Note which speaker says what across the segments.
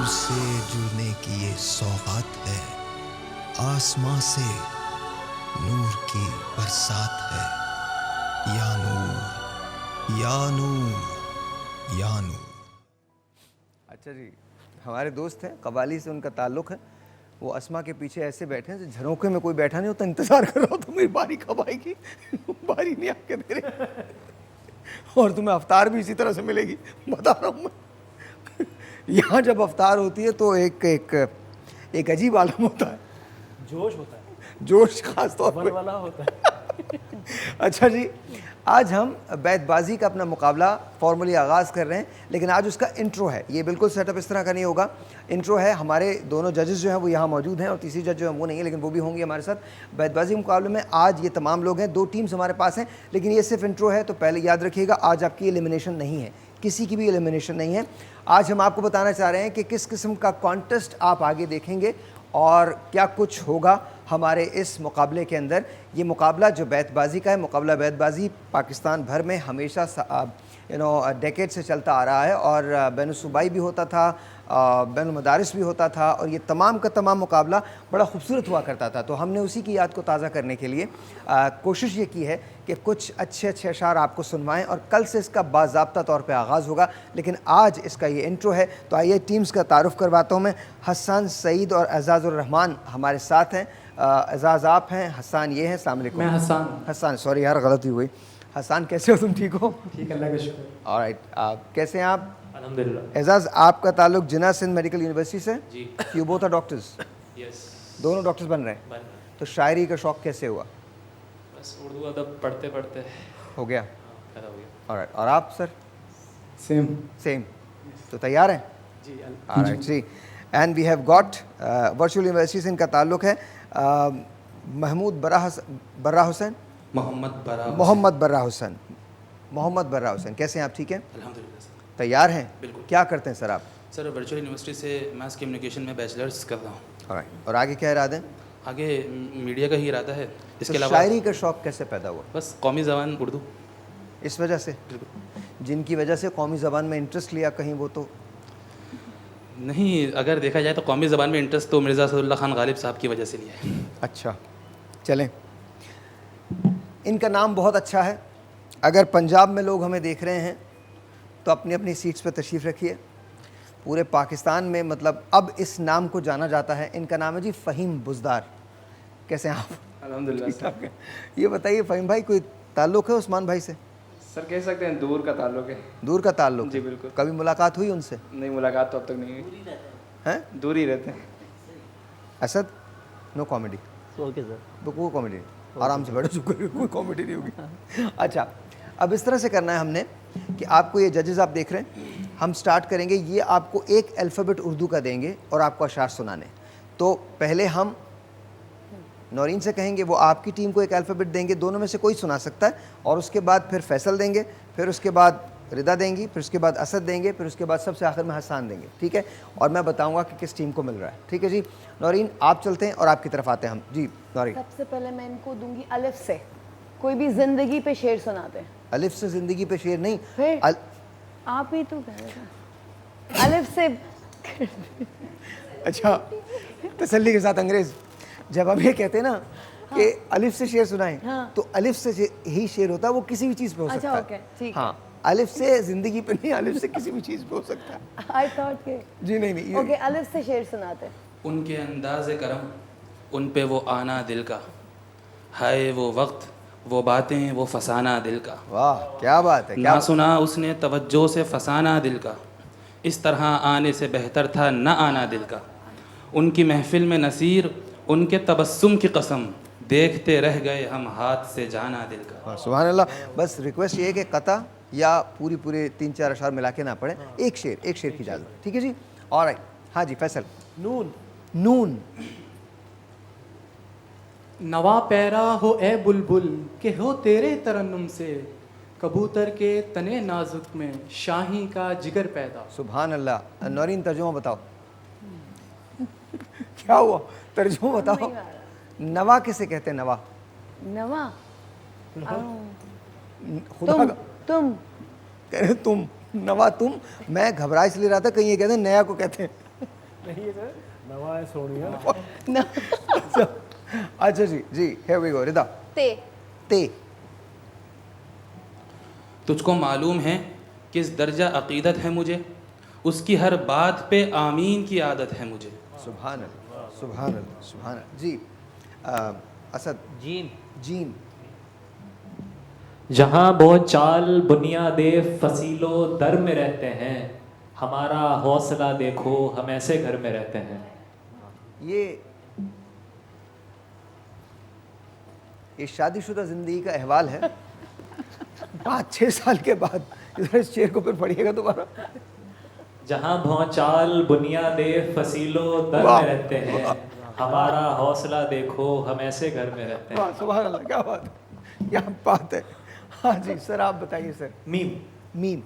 Speaker 1: से जुड़ने की ये सौगात है, आसमां से नूर की बरसात है। या नूर या नूर या नूर।
Speaker 2: अच्छा जी, हमारे दोस्त हैं, कव्वाली से उनका ताल्लुक़ है। वो अस्मा के पीछे ऐसे बैठे हैं, झरोखे में कोई बैठा नहीं होता, इंतज़ार कर रहा हो तो मेरी बारी कब आएगी। बारी नहीं आके दे रहे। और तुम्हें अफ्तार भी इसी तरह से मिलेगी, बता रहा हूँ मैं। यहाँ जब अफ्तार होती है तो एक अजीब आलम होता है,
Speaker 3: जोश होता है,
Speaker 2: जोश खास तौर पे
Speaker 3: वाला होता है।
Speaker 2: अच्छा जी, आज हम बैतबाजी का अपना मुकाबला फॉर्मली आगाज़ कर रहे हैं, लेकिन आज उसका इंट्रो है। ये बिल्कुल सेटअप इस तरह का नहीं होगा। इंट्रो है, हमारे दोनों जजेस जो हैं वो यहाँ मौजूद हैं और तीसरी जज जो है वो नहीं है, लेकिन वो भी होंगे हमारे साथ बैतबाजी के मुकाबले में। आज ये तमाम लोग हैं, 2 टीम्स हमारे पास हैं, लेकिन ये सिर्फ इंट्रो है, तो पहले याद रखिएगा आज आपकी एलिमिनेशन नहीं है, किसी की भी एलिमिनेशन नहीं है। आज हम आपको बताना चाह रहे हैं कि किस किस्म का कॉन्टेस्ट आप आगे देखेंगे और क्या कुछ होगा हमारे इस मुकाबले के अंदर। ये मुकाबला जो बैतबाजी का है, मुकाबला बैतबाजी पाकिस्तान भर में हमेशा डेकेड से चलता आ रहा है और बैनुसूबाई भी होता था, बैन मदारिस भी होता था, और ये तमाम का तमाम मुकाबला बड़ा खूबसूरत हुआ करता था। तो हमने उसी की याद को ताज़ा करने के लिए कोशिश ये की है कि कुछ अच्छे अच्छे अशार आपको सुनवाएं, और कल से इसका बाज़ाब्ता तौर पे आगाज़ होगा, लेकिन आज इसका ये इंट्रो है। तो आइए टीम्स का तारुफ़ करवाता हूँ मैं। हसन, सईद और एजाज़ुर रहमान हमारे साथ हैं। एजाज़ आप हैं, हसन ये हैं। अस्सलाम वालेकुम।
Speaker 3: मैं हसन।
Speaker 2: हसन, सॉरी यार गलती हुई। हसन कैसे हो तुम, ठीक हो?
Speaker 3: ठीक है, अल्लाह का शुक्र।
Speaker 2: ऑलराइट, कैसे हैं आप?
Speaker 3: अल्हम्दुलिल्लाह।
Speaker 2: एजाज़, आपका ताल्लुक जिन्ना सिंध मेडिकल यूनिवर्सिटी से?
Speaker 3: जी।
Speaker 2: You both are doctors?
Speaker 3: Yes.
Speaker 2: दोनों डॉक्टर्स बन रहे हैं।
Speaker 3: बन रहा।
Speaker 2: तो शायरी का शौक़ कैसे हुआ?
Speaker 3: बस उर्दू अदब पढ़ते पढ़ते
Speaker 2: हो गया।
Speaker 3: पैदा हो गया।
Speaker 2: ऑलराइट, और आप सर?
Speaker 3: सेम।
Speaker 2: सेम। तो तैयार हैं?
Speaker 3: जी।
Speaker 2: ऑलराइट जी। And we have got virtual university से इनका ताल्लुक है महमूद बर्रा हुसैन। मोहम्मद बर्रा हुसैन। मोहम्मद बर्रा हुसैन, कैसे हैं आप? ठीक हैं,
Speaker 4: अल्हम्दुलिल्लाह सर।
Speaker 2: तैयार हैं?
Speaker 4: बिल्कुल।
Speaker 2: क्या करते हैं सर आप?
Speaker 4: सर वर्चुअल यूनिवर्सिटी से मास कम्युनिकेशन में बैचलर्स कर रहा हूँ।
Speaker 2: ऑलराइट, और आगे क्या इरादे हैं?
Speaker 4: आगे मीडिया का ही इरादा है। इसके
Speaker 2: तो
Speaker 4: अलावा
Speaker 2: शायरी का शौक़ कैसे पैदा हुआ?
Speaker 4: बस कौमी ज़बान उर्दू।
Speaker 2: इस वजह से? जिनकी वजह से कौमी ज़बान में इंटरेस्ट लिया कहीं, वो तो
Speaker 4: नहीं, अगर देखा जाए तो कौमी ज़बान में इंटरेस्ट तो मिर्ज़ा असदुल्लाह खान गालिब साहब की वजह से लिया है।
Speaker 2: अच्छा, चलें। इनका नाम बहुत अच्छा है। अगर पंजाब में लोग हमें देख रहे हैं तो अपनी अपनी सीट्स पर तशरीफ़ रखिए। पूरे पाकिस्तान में मतलब अब इस नाम को जाना जाता है। इनका नाम है जी फ़हीम बुज़दार। कैसे हैं आप?
Speaker 5: अल्हम्दुलिल्लाह सर।
Speaker 2: ठीक है। ये बताइए फ़हीम भाई, कोई ताल्लुक़ है उस्मान भाई से?
Speaker 5: सर कह सकते हैं दूर का ताल्लुक है।
Speaker 2: दूर का ताल्लुक़
Speaker 5: जी
Speaker 2: है?
Speaker 5: बिल्कुल।
Speaker 2: कभी मुलाकात हुई उनसे?
Speaker 5: नहीं, मुलाकात तो अब तक नहीं हुई।
Speaker 2: हैं?
Speaker 5: दूर ही रहते हैं।
Speaker 2: Asad, no comedy.
Speaker 3: Okay sir.
Speaker 2: तो कोई कॉमेडी नहीं, आराम से बैठो, चुप करके, कोई कॉमेडी नहीं होगी। अच्छा, अब इस तरह से करना है हमने कि आपको ये जजेस आप देख रहे हैं, हम स्टार्ट करेंगे। ये आपको एक अल्फ़ाबेट उर्दू का देंगे और आपको अशार सुनाने। तो पहले हम नौरीन से कहेंगे, वो आपकी टीम को एक अल्फ़ाबेट देंगे, दोनों में से कोई सुना सकता है, और उसके बाद फिर फैसल देंगे, फिर उसके बाद रिदा देंगी, फिर उसके बाद असद देंगे, फिर उसके बाद सबसे आखिर में हसान देंगे। ठीक है, और मैं बताऊंगा कि किस टीम को मिल रहा है। ठीक है जी। नौरीन आप चलते हैं और आपकी तरफ आते हैं हम। जी नौरीन।
Speaker 6: सबसे पहले मैं इनको दूंगी अलिफ से, कोई भी जिंदगी पे शेर सुनाते हैं।
Speaker 2: अलिफ से ज़िंदगी पे शेर नहीं,
Speaker 6: फिर आप ही तो कह रहे थे अलिफ से।
Speaker 2: अच्छा, तसल्ली के साथ अंग्रेज़, जब हम ये कहते हैं ना कि अलिफ से शेर सुनाएं,
Speaker 6: हाँ।
Speaker 2: तो अलिफ से ही शेर होता है, वो किसी भी चीज़ पे हो सकता
Speaker 6: अच्छा,
Speaker 2: है।
Speaker 6: ओके, ठीक
Speaker 2: हाँ, अलिफ से ज़िंदगी पे नहीं, अलिफ से किसी भी चीज़ पे हो सकता है।
Speaker 6: आई थॉट के
Speaker 2: जी नहीं,
Speaker 6: ओके, अलिफ से शेर सुनाते हैं।
Speaker 4: उनके अंदाज़ करम, उन पे वो आना दिल का, हाय वो वक्त, वो बातें, वो फसाना दिल का।
Speaker 2: वाह, क्या बात है।
Speaker 4: ना सुना उसने तवज्जो से फसाना दिल का, इस तरह आने से बेहतर था न आना दिल का। उनकी महफिल में नसीर, उनके तबस्सुम की कसम, देखते रह गए हम हाथ से जाना दिल का।
Speaker 2: सुभान अल्लाह। बस रिक्वेस्ट ये है कि कता या पूरे 3-4 अशार मिला के ना पड़े, एक शेर की इजाज़त। ठीक है जी, ऑलराइट। हाँ जी फैसल।
Speaker 3: नून।
Speaker 2: नून।
Speaker 3: नवा पैरा हो ए बुलबुल के हो तेरे तरन्नुम से, कबूतर के तने नाजुक में शाही का जिगर पैदा।
Speaker 2: सुभान अल्लाह। नौरीन तर्जुमा बताओ। क्या हुआ, तर्जुमा बताओ। नवा किसे कहते हैं? नवा
Speaker 6: नवा
Speaker 2: खुदा
Speaker 6: तुम
Speaker 2: का
Speaker 6: तुम
Speaker 2: कह रहे तुम, नवा तुम। मैं घबरा इसलिए रहा था कहीं ये कहते हैं नया को कहते हैं।
Speaker 6: ना
Speaker 2: अच्छा जी जी, here we go, रिदा।
Speaker 6: ते
Speaker 2: ते
Speaker 4: तुझको मालूम है किस दर्जा अकीदत है मुझे, उसकी हर बात पे आमीन की आदत है मुझे।
Speaker 2: सुभान अल्लाह, सुभान अल्लाह, सुभान अल्लाह। जी असद।
Speaker 7: जीन।
Speaker 2: जीन।
Speaker 7: जहाँ बहुत चाल बुनियादे फसीलो दर में रहते हैं, हमारा हौसला देखो हम ऐसे घर में रहते हैं।
Speaker 2: ये शादीशुदा जिंदगी का अहवाल है। 5-6 साल के बाद इधर इस शेर को फिर पढ़िएगा दोबारा।
Speaker 7: जहाँ बहुत चाल बुनियादे फसीलो दर
Speaker 2: वाह,
Speaker 7: में रहते हैं, हमारा हौसला देखो हम ऐसे घर में रहते हैं।
Speaker 2: वाह, सुभान अल्लाह, क्या बात है, क्या बात है। हाँ जी सर, आप बताइए सर।
Speaker 7: मीम।
Speaker 2: मीम।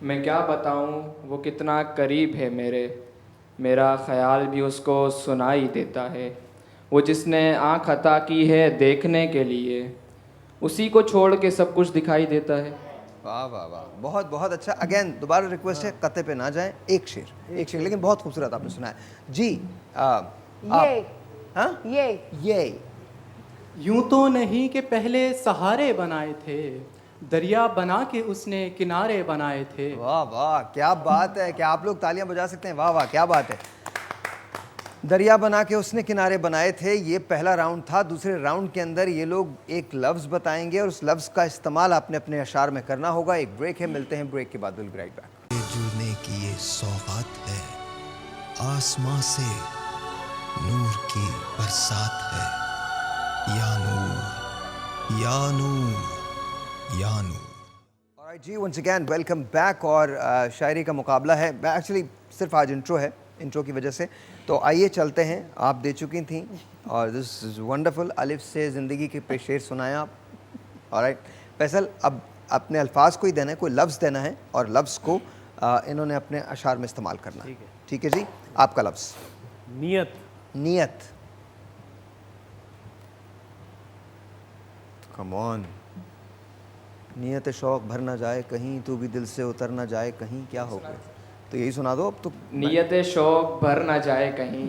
Speaker 5: मैं क्या बताऊं वो कितना करीब है मेरे, मेरा ख्याल भी उसको सुनाई देता है। वो जिसने आँख अता की है देखने के लिए, उसी को छोड़ के सब कुछ दिखाई देता है।
Speaker 2: वाह वाह वाह, बहुत बहुत अच्छा। अगेन दोबारा रिक्वेस्ट है, कते पे ना जाएं, एक शेर लेकिन बहुत खूबसूरत आपने सुनाया जी।
Speaker 6: ये
Speaker 2: हाँ ये
Speaker 3: यूं तो नहीं कि पहले सहारे बनाए थे, दरिया बना के उसने किनारे बनाए थे।
Speaker 2: वाह वाह, क्या बात है। क्या आप लोग तालियां बजा सकते हैं? वाह वाह, क्या बात है। दरिया बना के उसने किनारे बनाए थे, ये पहला राउंड था। दूसरे राउंड के अंदर ये लोग एक लफ्ज़ बताएंगे और उस लफ्ज़ का इस्तेमाल आपने अपने अशार में करना होगा। एक ब्रेक है, मिलते हैं ब्रेक के बाद। Will be right back.
Speaker 1: ये जुड़ने की ये सौगात है, आसमां से नूर की बरसात है। या नूर या नूर या नूर।
Speaker 2: ऑलराइट जी, वंस अगेन वेलकम बैक। और शायरी का मुकाबला है। एक्चुअली सिर्फ आज इंट्रो है, इंट्रो की वजह से। तो आइए चलते हैं। आप दे चुकी थी और दिस इज़ वंडरफुल। अलिफ से ज़िंदगी के पे शेर सुनाया आप। ऑलराइट फैसल, अब अपने अल्फाज को ही देना है, कोई लफ्ज़ देना है और लफ्ज़ को इन्होंने अपने अशार में इस्तेमाल करना है। ठीक है जी, आपका लफ्ज़।
Speaker 8: नियत।
Speaker 2: नियत। Come on. नियत शौक़ भर ना जाए कहीं, तू भी दिल से उतर ना जाए कहीं। क्या हो गया? तो यही सुना दो अब तो।
Speaker 5: नियत शौक भर ना जाए कहीं,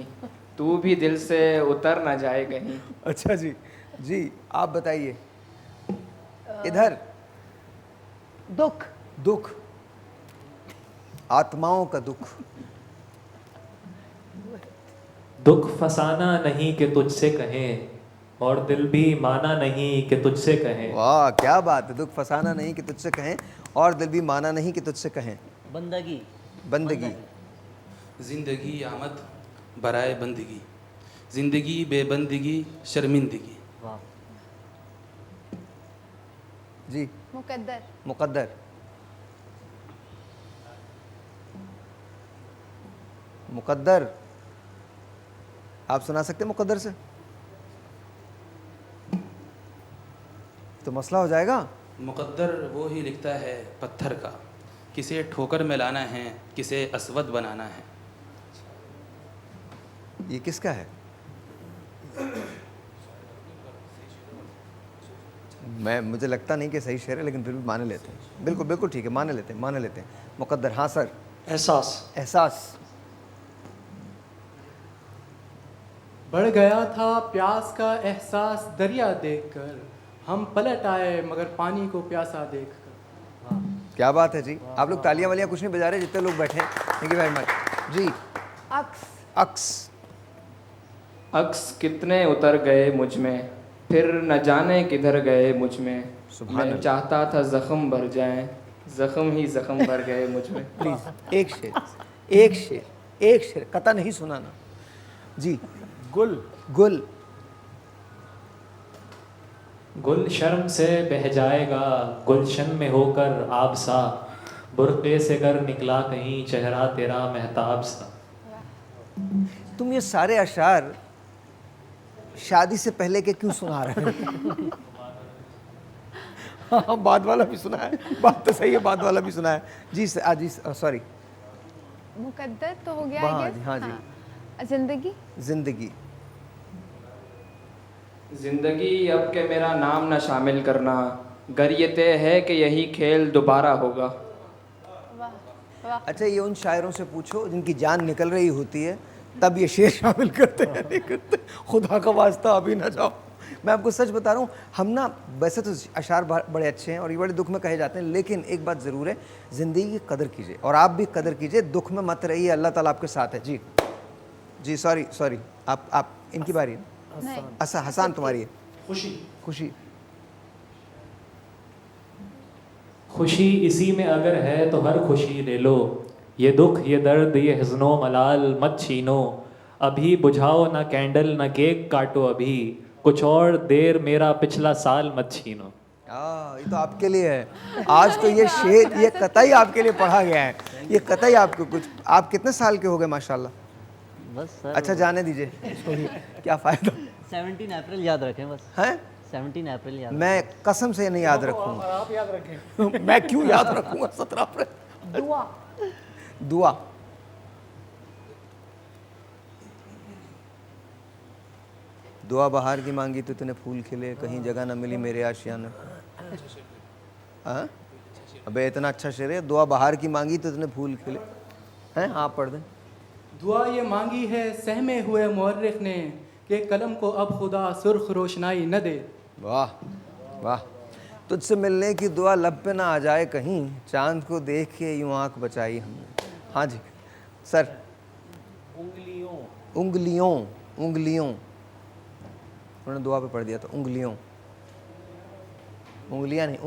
Speaker 5: तू भी दिल से उतर ना जाए कहीं।
Speaker 2: अच्छा जी जी, आप बताइए। इधर।
Speaker 6: दुख
Speaker 2: दुख। आत्माओं का दुख।
Speaker 7: दुख फसाना नहीं कि तुझसे कहें, और दिल भी माना नहीं कि तुझसे कहें।
Speaker 2: वाह, क्या बात है। दुख फसाना नहीं कि तुझसे कहें और दिल भी माना नहीं कि तुझसे कहें।
Speaker 8: बंदगी।
Speaker 2: बंदगी।
Speaker 4: ज़िंदगी आमद बराए बंदगी, ज़िंदगी बेबंदगी शर्मिंदगी।
Speaker 8: वाह।
Speaker 2: जी।
Speaker 6: मुकद्दर
Speaker 2: मुकद्दर। मुकद्दर। आप सुना सकते हैं मुकद्दर से? तो मसला हो जाएगा।
Speaker 4: मुकद्दर वो ही लिखता है पत्थर का, किसे ठोकर में लाना है, किसे असवद बनाना है।
Speaker 2: ये किसका है? मुझे लगता नहीं कि सही शेर है, लेकिन फिर भी मान लेते हैं। बिल्कुल बिल्कुल ठीक है, मान लेते हैं। मुकद्दर। हाँ सर।
Speaker 8: एहसास।
Speaker 2: एहसास।
Speaker 3: बढ़ गया था प्यास का एहसास दरिया देखकर, हम पलट आए मगर पानी को प्यासा देखकर।
Speaker 2: क्या बात है जी। आप लोग तालियां वालियां कुछ नहीं बजा रहे जितने लोग बैठे हैं। थैंक यू वेरी मच जी।
Speaker 6: अक्स
Speaker 2: अक्स।
Speaker 5: अक्स कितने उतर गए मुझ में, फिर न जाने किधर गए मुझ में।
Speaker 2: सुभान
Speaker 5: मैं
Speaker 2: अल्लाह।
Speaker 5: चाहता था जख्म भर जाएं, जख्म ही जख्म भर गए मुझ में।
Speaker 2: प्लीज एक शेर कता नहीं सुनाना जी।
Speaker 8: गुल।
Speaker 2: गुल।
Speaker 7: गुल शर्म से बह जाएगा गुलशन में होकर आब सा, बुरक़े से घर निकला कहीं चेहरा तेरा महताब सा।
Speaker 2: तुम ये सारे अशार शादी से पहले के क्यों सुना रहे हो? हाँ, बाद वाला भी सुना है। बात तो सही है, बाद वाला भी सुना है जी। जी सॉरी।
Speaker 6: मुकद्दर तो हो गया।
Speaker 2: हाँ
Speaker 6: I guess।
Speaker 2: जी, हाँ जी।
Speaker 6: जिंदगी
Speaker 2: जिंदगी।
Speaker 5: जिंदगी अब के मेरा नाम न शामिल करना, गर ये तय है कि यही खेल दोबारा होगा।
Speaker 6: वाह
Speaker 2: अच्छा, ये उन शायरों से पूछो जिनकी जान निकल रही होती है, तब ये शेर शामिल करते हैं, नहीं करते। खुदा का वास्ता अभी ना जाओ। मैं आपको सच बता रहा हूँ, हम ना वैसे तो अशार बड़े अच्छे हैं और ये बड़े दुख में कहे जाते हैं, लेकिन एक बात ज़रूर है, ज़िंदगी की कदर कीजिए और आप भी कदर कीजिए, दुख में मत रहिए, अल्लाह ताला आपके साथ है। जी जी, सॉरी, आप इनकी बारी है। अच्छा, हसान तुम्हारी है। खुशी
Speaker 7: खुशी इसी में अगर है तो हर खुशी ले लो, ये दुख ये दर्द ये हिज़्नो मलाल मत छीनो, अभी बुझाओ ना कैंडल ना केक काटो, अभी कुछ और देर मेरा पिछला साल मत छीनो।
Speaker 2: ये तो आपके लिए है आज। तो ये शेर ये कतई आपके लिए पढ़ा गया है, ये कतई आपको कुछ। आप कितने साल के हो गए माशाल्लाह?
Speaker 8: बस सर।
Speaker 2: अच्छा, जाने दीजिए, क्या फ़ायदा।
Speaker 8: 17 अप्रैल याद रखें बस।
Speaker 2: हैं?
Speaker 8: 17 अप्रैल याद।
Speaker 2: मैं कसम से नहीं याद रखूंगा। आप याद रखें। मैं क्यों याद रखूंगा 17 अप्रैल? दुआ दुआ बहार की मांगी तो तूने फूल खिले, कहीं जगह न मिली मेरे आशियाने। हाँ, अबे इतना अच्छा शेर है। दुआ बहार की मांगी तो तूने फूल खिले। हैं? आप पढ़ दें।
Speaker 3: दुआ ये मांगी है सहमे हुए मुअर्रिख ने कि कलम को अब खुदा सुर्ख रोशनाई न दे।
Speaker 2: वाह वाह। तुझसे मिलने की दुआ लब पे ना आ जाए कहीं, चांद को देख के यूं आँख बचाई हमने। हाँ जी सर। उंगलियों उन्होंने दुआ पे पढ़ दिया, तो उंगलियां नहीं,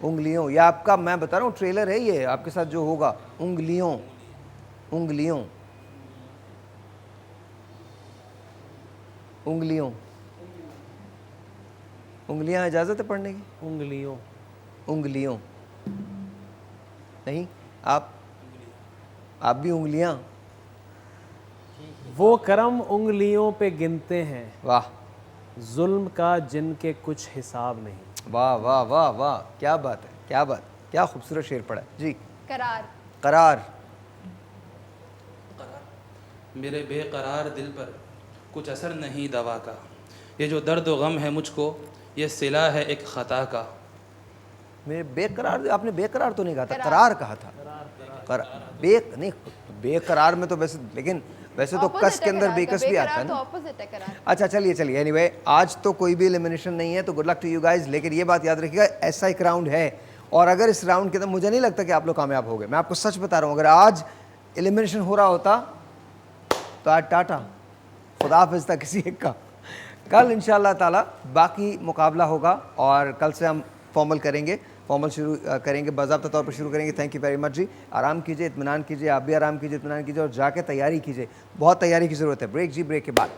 Speaker 2: उंगलियों। ये आपका, मैं बता रहा हूँ, ट्रेलर है ये आपके साथ जो होगा। उंगलियां इजाज़त है पढ़ने की? उंगलियों नहीं, आप भी उंगलियां।
Speaker 9: वो करम उंगलियों पे गिनते हैं,
Speaker 2: वाह,
Speaker 9: जुल्म का जिनके कुछ हिसाब नहीं।
Speaker 2: वाह वाह वाह वाह, क्या बात है, क्या खूबसूरत शेर पढ़ा है जी। करार
Speaker 4: मेरे बेकरार दिल पर कुछ असर नहीं दवा का, ये जो दर्द व गम है मुझको, ये सिला है एक ख़ता का।
Speaker 2: मेरे बेकरार, आपने बेकरार तो नहीं कहा था, करार कहा था। नहीं, बेकरार में तो वैसे तो कस के अंदर बेकस भी आता है ना। अच्छा चलिए, एनीवे आज तो कोई भी एलिमिनेशन नहीं है, तो good luck to you guys. लेकिन ये बात याद रखिएगा, ऐसा एक राउंड है, और अगर इस राउंड के अंदर मुझे नहीं लगता कि आप लोग कामयाब हो गए। मैं आपको सच बता रहा हूँ, अगर आज एलिमिनेशन हो रहा होता तो आज टाटा, खुदा हाफिज़ था किसी एक का। कल इंशाअल्लाह ताला बाकी मुकाबला होगा, और कल से हम फॉर्मल शुरू करेंगे, बाज़ाब्ता तौर पर शुरू करेंगे। थैंक यू वेरी मच जी। आराम कीजिए, इत्मीनान कीजिए, आप भी आराम कीजिए, इत्मीनान कीजिए, और जाके तैयारी कीजिए, बहुत तैयारी की ज़रूरत है। ब्रेक जी, ब्रेक के बाद।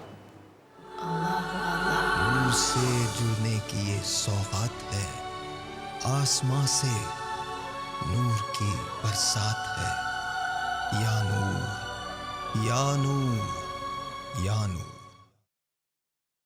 Speaker 1: नूर से जुड़ने की ये सौगात है, आसमां से नूर की बरसात है। या नूर, या नूर, या नूर।